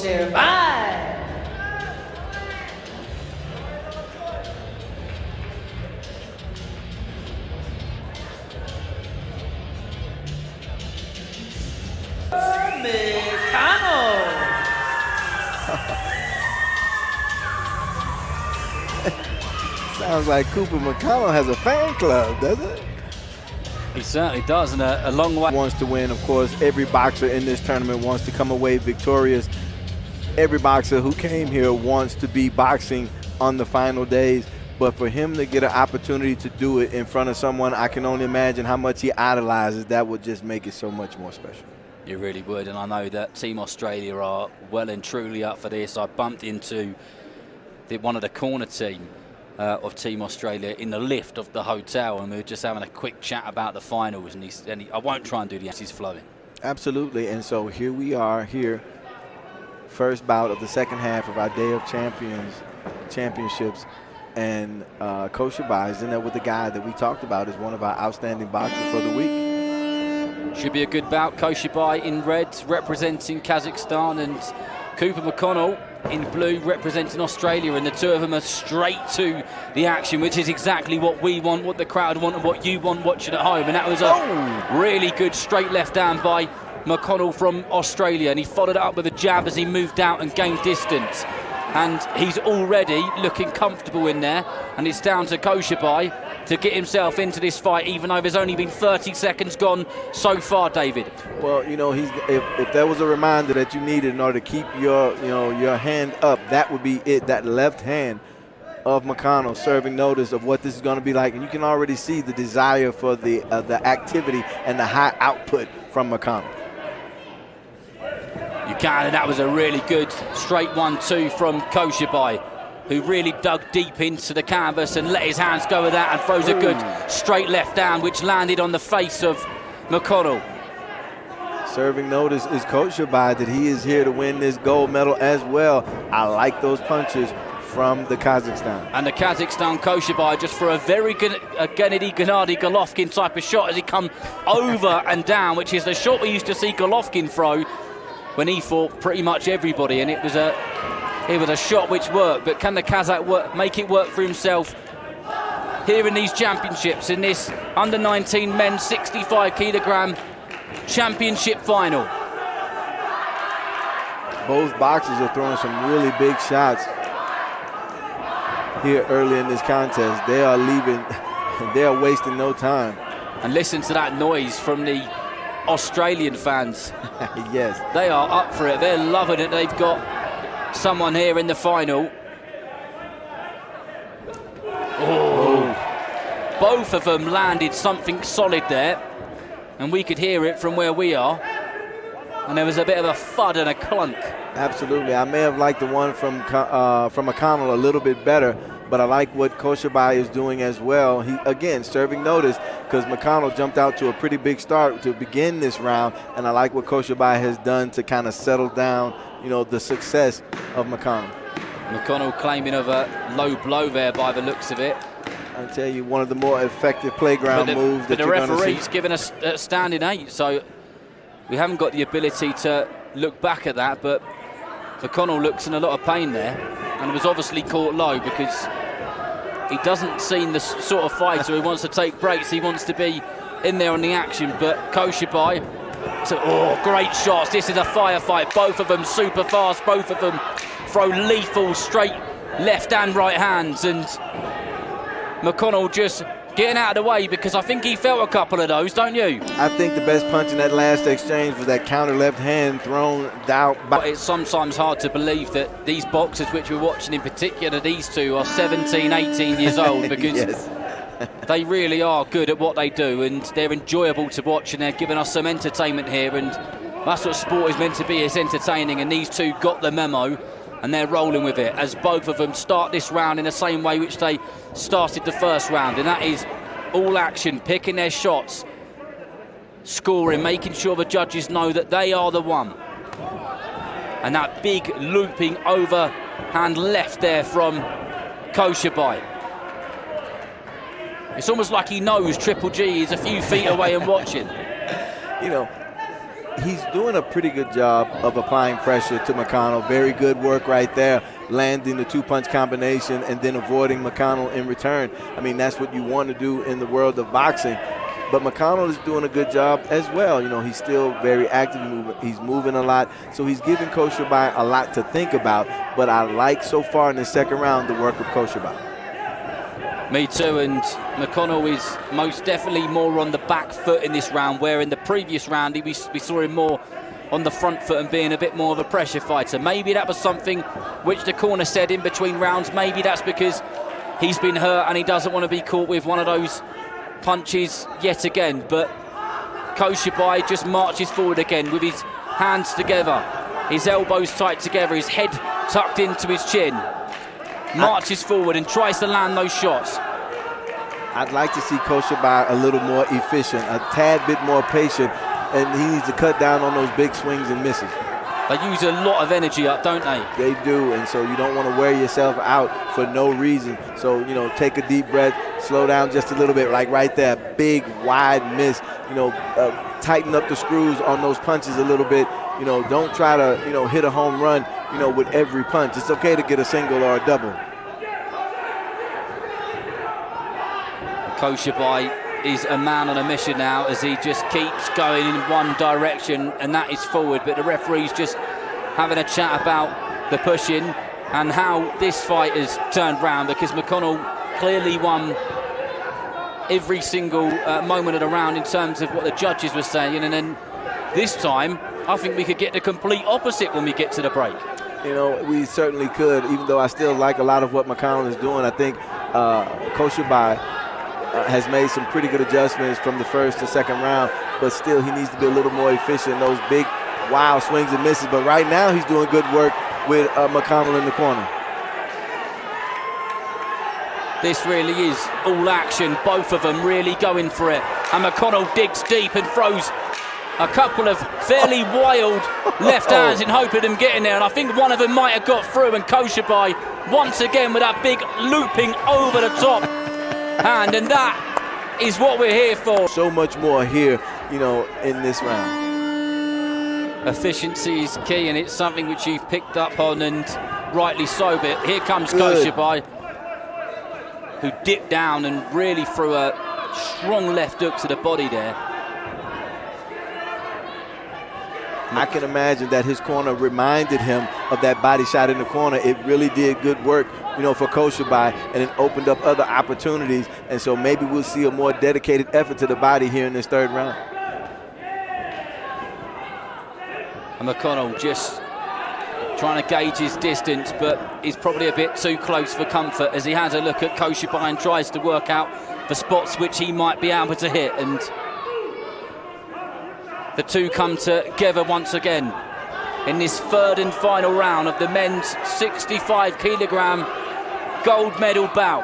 Көшербаев. Sounds like MacKonnell has a fan club, doesn't it? He certainly does, and a long way. Wants to win, of course. Every boxer in this tournament wants to come away victorious. Every boxer who came here wants to be boxing on the final days. But for him to get an opportunity to do it in front of someone, I can only imagine how much he idolizes. That would just make it so much more special. You really would, and I know that Team Australia are well and truly up for this. I bumped into one of the corner team of Team Australia in the lift of the hotel, and we were just having a quick chat about the finals, and I won't try and do the he's flowing. Absolutely, and so here we are here, first bout of the second half of our Day of Championships, and Көшербаев is in there with the guy that we talked about as one of our outstanding boxers for the week. Should be a good bout. Көшербаев in red representing Kazakhstan, and MacKonnell in blue representing Australia, and the two of them are straight to the action, which is exactly what we want, what the crowd want, and what you want watching at home. And that was a really good straight left hand by MacKonnell from Australia, and he followed it up with a jab as he moved out and gained distance. And he's already looking comfortable in there, and it's down to Көшербаев to get himself into this fight, even though there's only been 30 seconds gone so far, David. Well, you know, if there was a reminder that you needed in order to keep your hand up, that would be it. That left hand of MacKonnell serving notice of what this is going to be like, and you can already see the desire for the activity and the high output from MacKonnell. You can, and that was a really good straight 1-2 from Көшербаев, who really dug deep into the canvas and let his hands go with that and throws a good straight left down, which landed on the face of MacKonnell. Serving notice is Көшербаев that he is here to win this gold medal as well. I like those punches from the Kazakhstan. And the Kazakhstan Көшербаев just for a very good Gennady Golovkin type of shot as he come over and down, which is the shot we used to see Golovkin throw when he fought pretty much everybody, and it was a shot which worked. But can the Kazakh make it work for himself here in these championships, in this under-19 men's 65 kilogram championship final? Both boxers are throwing some really big shots here early in this contest. They are leaving, they are wasting no time. And listen to that noise from the Australian fans. Yes. They are up for it. They're loving it. They've got someone here in the final. Oh. Both of them landed something solid there, and we could hear it from where we are. And there was a bit of a thud and a clunk. Absolutely. I may have liked the one from MacKonnell a little bit better, but I like what Көшербаев is doing as well. He, again, serving notice, because MacKonnell jumped out to a pretty big start to begin this round, and I like what Көшerбаев has done to kind of settle down, you know, the success of MacKonnell. MacKonnell claiming of a low blow there by the looks of it. I tell you, one of the more effective playground moves that you're going to see. But the referee's given us a standing 8, so we haven't got the ability to look back at that, but MacKonnell looks in a lot of pain there, and it was obviously caught low because he doesn't seem the sort of fighter who wants to take breaks. He wants to be in there on the action. But Көшербаев, great shots. This is a firefight. Both of them super fast. Both of them throw lethal straight left and right hands. And MacKonnell just getting out of the way, because I think he felt a couple of those, don't you? I think the best punch in that last exchange was that counter left hand thrown down. But it's sometimes hard to believe that these boxers, which we're watching in particular, these two are 17, 18 years old, because yes. They really are good at what they do, and they're enjoyable to watch, and they're giving us some entertainment here, and that's what sport is meant to be. It's entertaining, and these two got the memo, and they're rolling with it as both of them start this round in the same way which they started the first round, and that is all action, picking their shots, scoring, making sure the judges know that they are the one. And that big looping overhand left there from Көшербаев. It's almost like he knows Triple G is a few feet away and watching. You know, he's doing a pretty good job of applying pressure to McConnell. Very good work right there, landing the two-punch combination and then avoiding McConnell in return. I mean, that's what you want to do in the world of boxing. But McConnell is doing a good job as well. You know, he's still very active. He's moving a lot. So he's giving Көшербаев a lot to think about. But I like so far in the second round the work of Көшербаев. Me too, and McConnell is most definitely more on the back foot in this round, where in the previous round we saw him more on the front foot and being a bit more of a pressure fighter. Maybe that was something which the corner said in between rounds. Maybe that's because he's been hurt and he doesn't want to be caught with one of those punches yet again. But Көшербаев just marches forward again with his hands together, his elbows tight together, his head tucked into his chin. Marches forward and tries to land those shots. I'd like to see Көшербаев a little more efficient, a tad bit more patient, and he needs to cut down on those big swings and misses. They use a lot of energy up, don't they? They do, and so you don't want to wear yourself out for no reason. So, you know, take a deep breath, slow down just a little bit, like right there, big, wide miss. You know, tighten up the screws on those punches a little bit. You know, don't try to, you know, hit a home run, you know, with every punch. It's okay to get a single or a double. Көшербаев is a man on a mission now as he just keeps going in one direction, and that is forward. But the referee's just having a chat about the pushing and how this fight has turned round, because McConnell clearly won every single moment of the round in terms of what the judges were saying, and then this time I think we could get the complete opposite when we get to the break. You know, we certainly could, even though I still like a lot of what McConnell is doing. I think Көшербаев has made some pretty good adjustments from the first to second round, but still he needs to be a little more efficient in those big, wild swings and misses. But right now he's doing good work with McConnell in the corner. This really is all action, both of them really going for it. And McConnell digs deep and throws a couple of fairly wild left hands in hope of them getting there. And I think one of them might have got through, and Көшербаев once again with that big looping over the top hand. And that is what we're here for. So much more here, you know, in this round. Efficiency is key, and it's something which you've picked up on, and rightly so. But here comes Көшerбаев, who dipped down and really threw a strong left hook to the body there. I can imagine that his corner reminded him of that body shot in the corner. It really did good work, you know, for Көшerбаев, and it opened up other opportunities. And so maybe we'll see a more dedicated effort to the body here in this third round. And McConnell just trying to gauge his distance, but he's probably a bit too close for comfort as he has a look at Көшerбаев and tries to work out the spots which he might be able to hit. And the two come together once again in this third and final round of the men's 65-kilogram gold medal bout.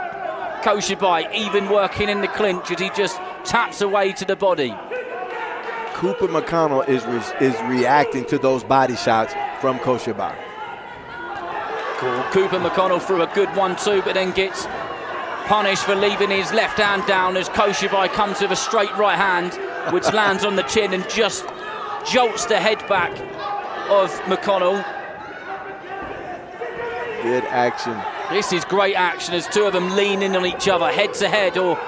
Көшerбаев even working in the clinch as he just taps away to the body. Cooper McConnell is reacting to those body shots from Көшerбаев. Cool. Cooper McConnell threw a good 1-2, but then gets punished for leaving his left hand down as Көшerбаев comes with a straight right hand, which lands on the chin and just jolts the head back of McConnell. Good action. This is great action as two of them lean in on each other, head to head or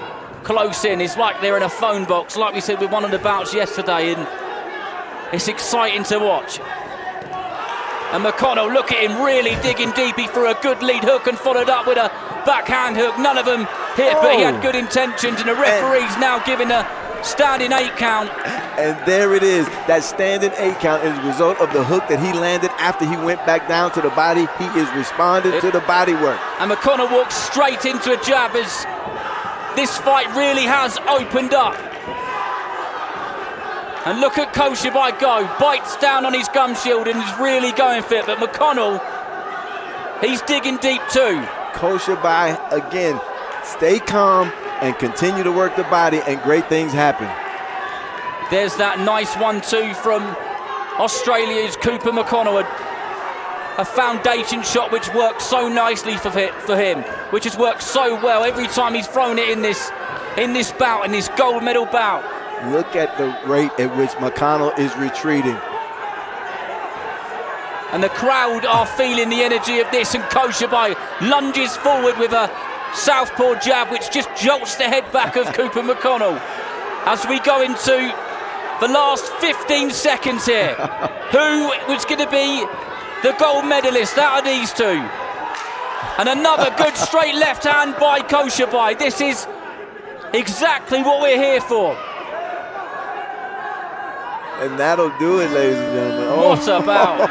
close in. It's like they're in a phone box, like we said with one of the bouts yesterday, and it's exciting to watch. And McConnell, look at him really digging deep. He threw a good lead hook and followed up with a backhand hook. None of them hit, but he had good intentions, and the referee's now giving a standing 8 count. And there it is. That standing 8 count is a result of the hook that he landed after he went back down to the body. He is responding to the body work. And McConnell walks straight into a jab as this fight really has opened up. And look at Көшerбаев go, bites down on his gum shield and is really going for it. But McConnell, he's digging deep too. Көшerбаев, again, stay calm and continue to work the body, and great things happen. There's that nice 1-2 from Australia's Cooper McConnell, a foundation shot which works so nicely for him, which has worked so well every time he's thrown it in this bout, in this gold medal bout. Look at the rate at which McConnell is retreating. And the crowd are feeling the energy of this, and Көшербаев lunges forward with a southpaw jab which just jolts the head back of Cooper McConnell. As we go into the last 15 seconds here, who was going to be the gold medalist out of these two? And another good straight left hand by Көшербаев. This is exactly what we're here for. And that'll do it, ladies and gentlemen. Oh. What about?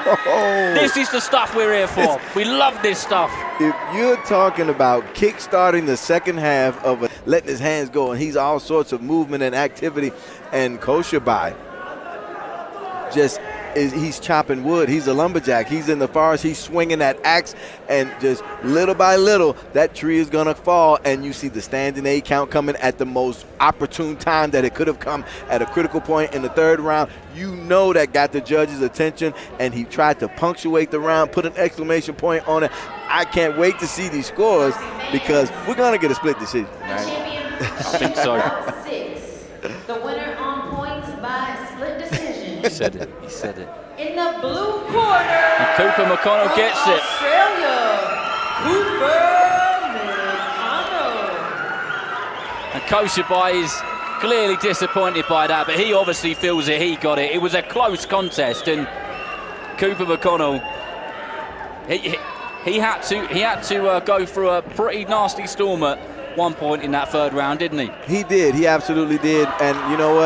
This is the stuff we're here for. We love this stuff. If you're talking about kick-starting the second half of letting his hands go, and he's all sorts of movement and activity, and Көшербаев he's chopping wood. He's a lumberjack. He's in the forest. He's swinging that axe, and just little by little, that tree is going to fall, and you see the standing A count coming at the most opportune time that it could have come at a critical point in the third round. You know that got the judge's attention, and he tried to punctuate the round, put an exclamation point on it. I can't wait to see these scores because we're going to get a split decision, right? I think so. The winner on points by split decision. He said it. He said it. In the blue corner, And Cooper McConnell gets it. Australia, Cooper McConnell. And Көшerбаев is clearly disappointed by that, but he obviously feels that he got it. It was a close contest, and Cooper McConnell, he had to go through a pretty nasty storm at one point in that third round, didn't he? He did. He absolutely did. And you know what?